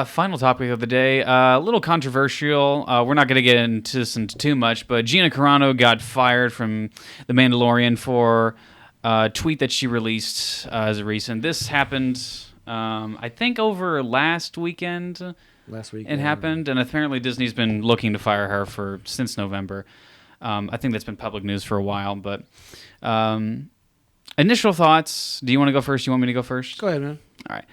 Final topic of the day. A little controversial. We're not going to get into this too much, but Gina Carano got fired from The Mandalorian for a tweet that she released as a recent. This happened, I think, over last weekend. Last week. It happened, and apparently Disney's been looking to fire her since November. I think that's been public news for a while, but initial thoughts. Do you want to go first? You want me to go first? Go ahead, man. All right.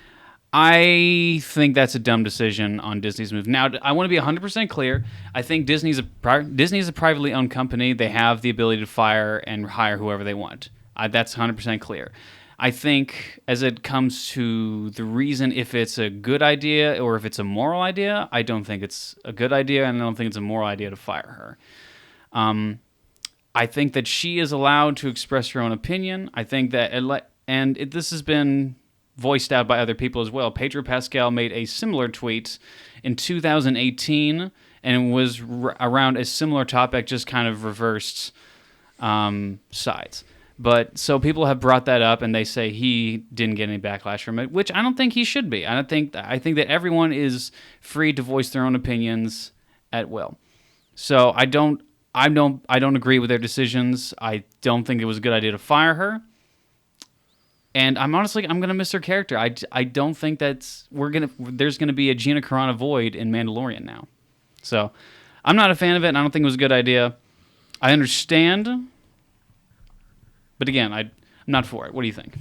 I think that's a dumb decision on Disney's move. Now, I want to be 100% clear. I think Disney's a privately owned company. They have the ability to fire and hire whoever they want. That's 100% clear. I think as it comes to the reason if it's a good idea or if it's a moral idea, I don't think it's a good idea, and I don't think it's a moral idea to fire her. I think that she is allowed to express her own opinion. I think that, this has been voiced out by other people as well. Pedro Pascal made a similar tweet in 2018, and it was around a similar topic, just kind of reversed sides. But so people have brought that up, and they say he didn't get any backlash from it, which I don't think he should be. I think that everyone is free to voice their own opinions at will. So I don't agree with their decisions. I don't think it was a good idea to fire her. And I'm going to miss her character. I don't think there's going to be a Gina Carano void in Mandalorian now. So I'm not a fan of it, and I don't think it was a good idea. I understand, but again, I'm not for it. What do you think?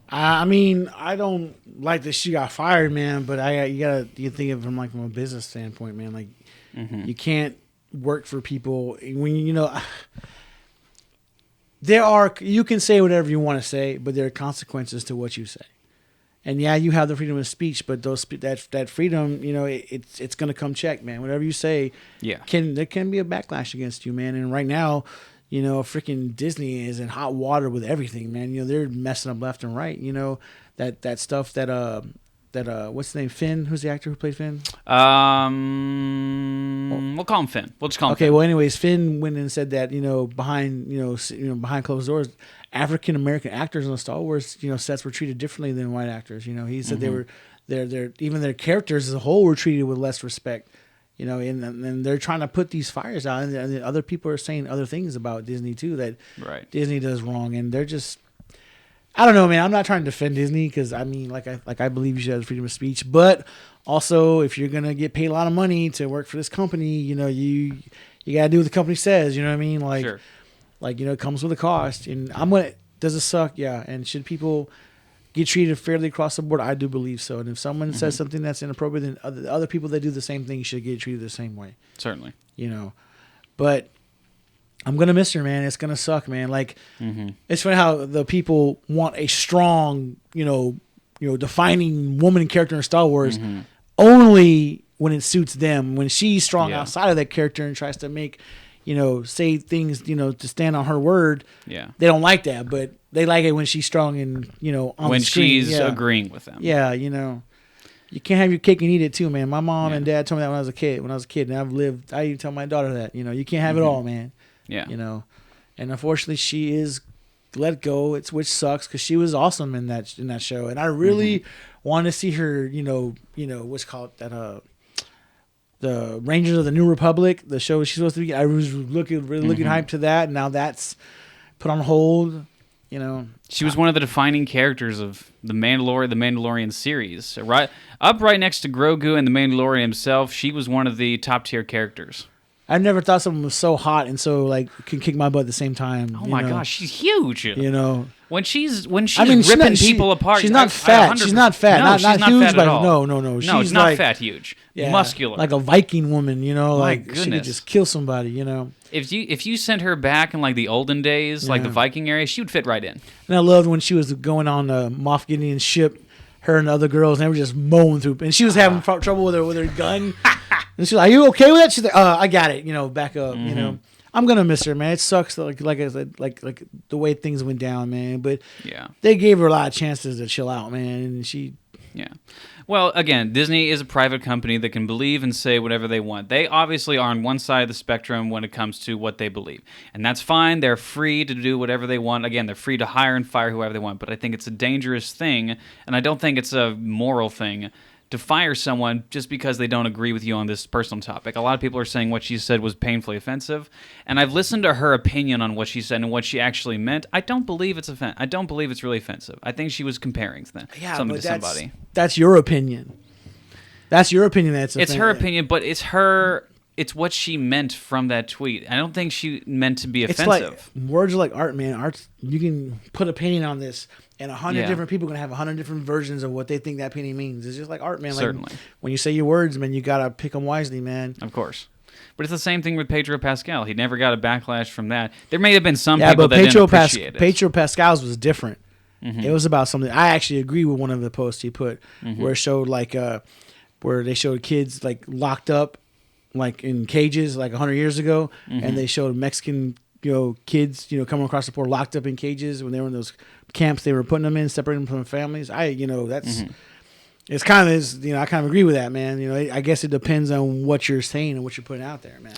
I mean, I don't like that she got fired, man. But you think of it from a business standpoint, man. Like, you can't work for people when you can say whatever you want to say, but there are consequences to what you say. And yeah, you have the freedom of speech, but that freedom, it's going to come check, man. Whatever you say, there can be a backlash against you, man. And right now, freaking Disney is in hot water with everything, man. They're messing up left and right. That stuff that what's the name? Finn? Who's the actor who played Finn? We'll call him Finn. We'll just call him Okay, Finn. well anyways, Finn went and said that, behind closed doors, African American actors on the Star Wars, sets were treated differently than white actors. He said they were even their characters as a whole were treated with less respect. And they're trying to put these fires out, and other people are saying other things about Disney too that Disney does wrong, and they're just, I don't know, man. I'm not trying to defend Disney because I mean, I believe you should have freedom of speech, but also if you're gonna get paid a lot of money to work for this company, you gotta do what the company says. You know what I mean? Sure. It comes with a cost, and does it suck? Yeah. And should people get treated fairly across the board? I do believe so. And if someone says something that's inappropriate, then other people that do the same thing should get treated the same way. Certainly. But I'm gonna miss her, man. It's gonna suck, man. It's funny how the people want a strong, defining woman character in Star Wars only when it suits them. When she's strong outside of that character and tries to make, say things, to stand on her word. Yeah. They don't like that, but they like it when she's strong and, on when the screen. She's agreeing with them. Yeah, you can't have your cake and eat it too, man. My mom and dad told me that when I was a kid, and I even tell my daughter that, you can't have it all, man. Yeah. And unfortunately she is let go. Which sucks because she was awesome in that show, and I really want to see her. What's called that the Rangers of the New Republic, the show she's supposed to be. I was looking hyped to that. And now that's put on hold. She was one of the defining characters of the Mandalorian series. Right next to Grogu and the Mandalorian himself, she was one of the top tier characters. I never thought someone was so hot and so can kick my butt at the same time. Oh my gosh, she's huge. When she's ripping people apart. She's not fat. She's not fat. No, she's not huge. Fat at all. No. She's not fat. Huge. Yeah, muscular. Like a Viking woman. My goodness. She could just kill somebody. If you sent her back in the olden days, like the Viking area, she would fit right in. And I loved when she was going on the Moff Gideon's ship. Her and the other girls, and they were just mowing through. And she was having trouble with her gun. And she's like, "Are you okay with that?" She's like, "I got it. Back up. I'm gonna miss her, man. It sucks. Like I said, like the way things went down, man. But they gave her a lot of chances to chill out, man. And she, Well, again, Disney is a private company that can believe and say whatever they want. They obviously are on one side of the spectrum when it comes to what they believe. And that's fine. They're free to do whatever they want. Again, they're free to hire and fire whoever they want. But I think it's a dangerous thing, and I don't think it's a moral thing to fire someone just because they don't agree with you on this personal topic. A lot of people are saying what she said was painfully offensive, and I've listened to her opinion on what she said and what she actually meant. I don't believe it's I don't believe it's really offensive. I think she was comparing something to somebody. That's your opinion. That's your opinion. It's her opinion, but it's what she meant from that tweet. I don't think she meant to be offensive. It's like words are like art, man. Art, you can put a painting on this, and 100 different people are gonna have 100 different versions of what they think that painting means. It's just like art, man. Like, certainly. When you say your words, man, you gotta pick them wisely, man. Of course. But it's the same thing with Pedro Pascal. He never got a backlash from that. There may have been some people that didn't appreciate it. Pedro Pascal's was different. Mm-hmm. It was about something. I actually agree with one of the posts he put, where it showed like where they showed kids like locked up, like in cages, like 100 years ago, and they showed Mexican, kids, coming across the border locked up in cages when they were in those camps they were putting them in, separating them from their families. That's it's kind of I kind of agree with that, man. I guess it depends on what you're saying and what you're putting out there, man.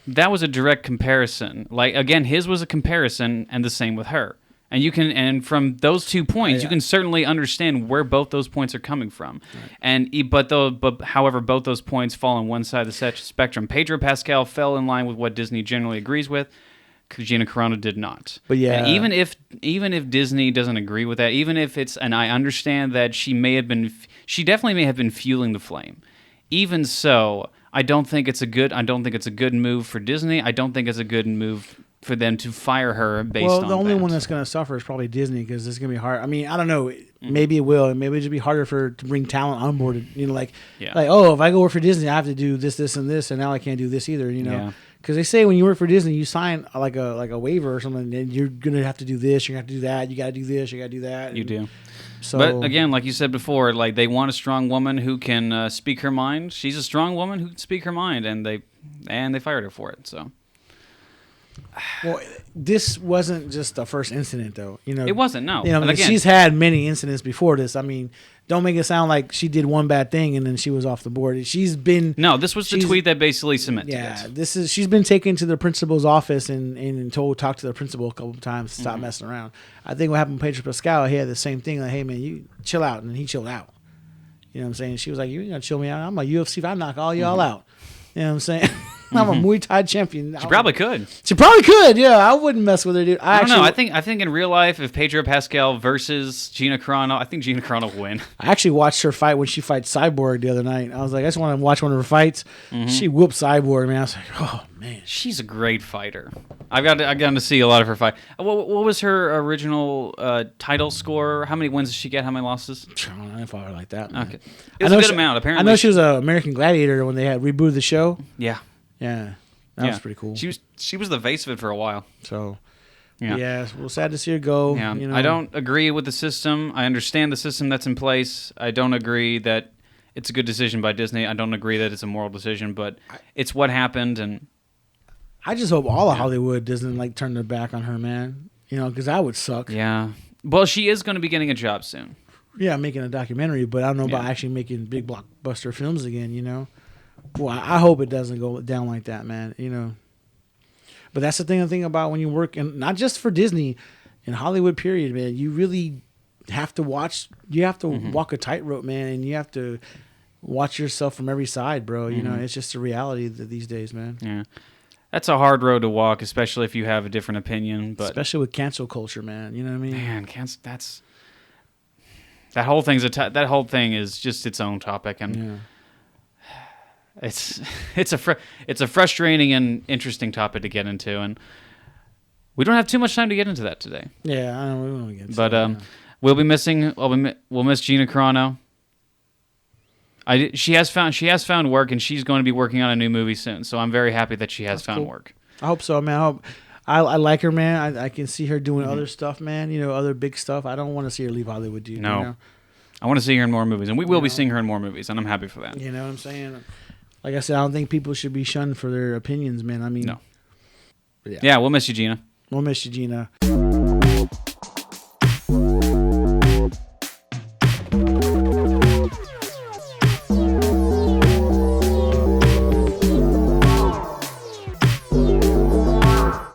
That was a direct comparison. Like again, his was a comparison, and the same with her. And from those 2 points, you can certainly understand where both those points are coming from. Right. But however, both those points fall on one side of the spectrum. Pedro Pascal fell in line with what Disney generally agrees with. Gina Carano did not. But yeah, and even if Disney doesn't agree with that, even if it's, and I understand that she definitely may have been fueling the flame. Even so, I don't think it's a good move for Disney. I don't think it's a good move for them to fire her based on that. Well, the only one that's going to suffer is probably Disney, because it's going to be hard. I mean, I don't know. Maybe it will. Maybe it'll just be harder to bring talent on board. Like, if I go work for Disney, I have to do this, this, and this, and now I can't do this either, Because they say when you work for Disney, you sign like a waiver or something, and you're going to have to do this, you're going to have to do that, you got to do this, you got to do that. You do. So, but again, like you said before, like they want a strong woman who can speak her mind. She's a strong woman who can speak her mind, and they fired her for it. So. Well, this wasn't just the first incident, though. It wasn't. No. Again, she's had many incidents before this. I mean, don't make it sound like she did one bad thing and then she was off the board. She's been this was the tweet that basically cemented it. She's been taken to the principal's office and talk to the principal a couple of times to stop messing around. I think what happened with Pedro Pascal, he had the same thing. Like, hey man, you chill out, and he chilled out. You know what I'm saying? She was like, you ain't gonna chill me out. I'm a UFC. I knock all y'all out. You know what I'm saying? I'm a Muay Thai champion. She probably could. She probably could. Yeah, I wouldn't mess with her, dude. I don't know. I think in real life, if Pedro Pascal versus Gina Carano, I think Gina Carano will win. I actually watched her fight when she fights Cyborg the other night. I was like, I just want to watch one of her fights. She whooped Cyborg, man. I was like, oh man, she's a great fighter. I've gotten to see a lot of her fight. What was her original title score? How many wins did she get? How many losses? I don't know if I like that. Man. Okay, it was a good amount. Apparently, I know she was an American Gladiator when they had rebooted the show. Yeah. Yeah, that was pretty cool. She was the face of it for a while. So, well, sad to see her go. Yeah, I don't agree with the system. I understand the system that's in place. I don't agree that it's a good decision by Disney. I don't agree that it's a moral decision, but it's what happened, and I just hope all of Hollywood doesn't turn their back on her, man. Because that would suck. Yeah. Well, she is going to be getting a job soon. Yeah, making a documentary, but I don't know about actually making big blockbuster films again. Well, I hope it doesn't go down like that, man. But that's the thing about when you work, and not just for Disney, in Hollywood, period, man. You really have to watch. You have to walk a tightrope, man, and you have to watch yourself from every side, bro. It's just a reality these days, man. Yeah, that's a hard road to walk, especially if you have a different opinion. But especially with cancel culture, man. You know what I mean? Man, that whole thing is just its own topic, and. Yeah. It's a frustrating and interesting topic to get into, and we don't have too much time to get into that today. Yeah, I don't want to get into that. We'll miss Gina Carano. She has found work, and she's going to be working on a new movie soon. So I'm very happy that she has found work. I hope so, man. I like her, man. I can see her doing other stuff, man. Other big stuff. I don't want to see her leave Hollywood, dude. No, I want to see her in more movies, and we will be seeing her in more movies, and I'm happy for that. You know what I'm saying? Like I said, I don't think people should be shunned for their opinions, man. I mean, no. Yeah, we'll miss you, Gina. We'll miss you, Gina.